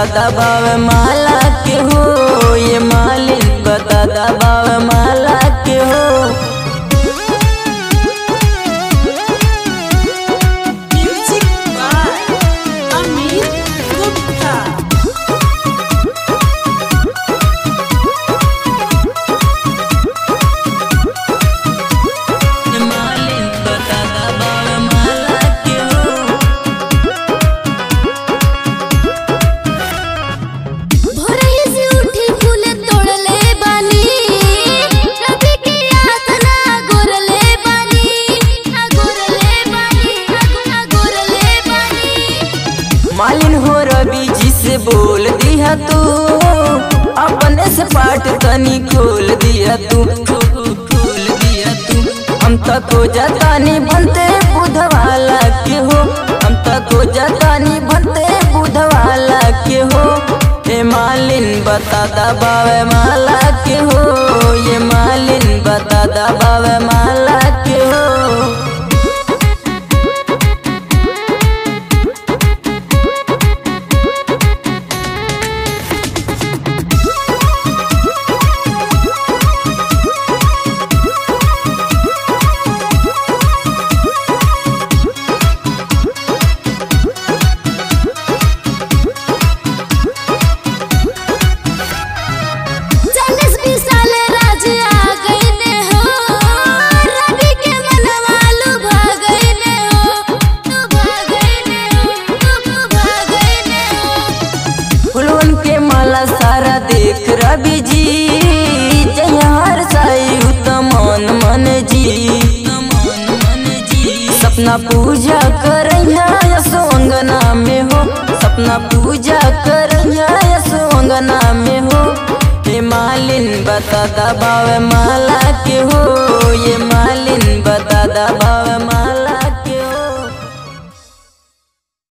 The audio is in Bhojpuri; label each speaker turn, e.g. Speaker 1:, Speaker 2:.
Speaker 1: बता दबाव माला के हो, ये मालिन बता दबाव माला के हो। मालिन हो रवि जी से बोल दिया तू, अपने से पाठ तनी खोल दिया तू, खोल दिया तू। हम तक हो जातानी बनते बुधवाला के हो, हम तक हो जातानी बनते बुधवाला के हो। ये मालिन बता दबाव माला के हो, ये मालिन बता दबाव माला के हो। सारा देख रवि जी जहर साई मन मन जी, सपना पूजा करैया सोंगना में हो, सपना पूजा करैया सोंगना में हो। ये मालिन बता दबाव माला के हो, ये मालिन बता दबाव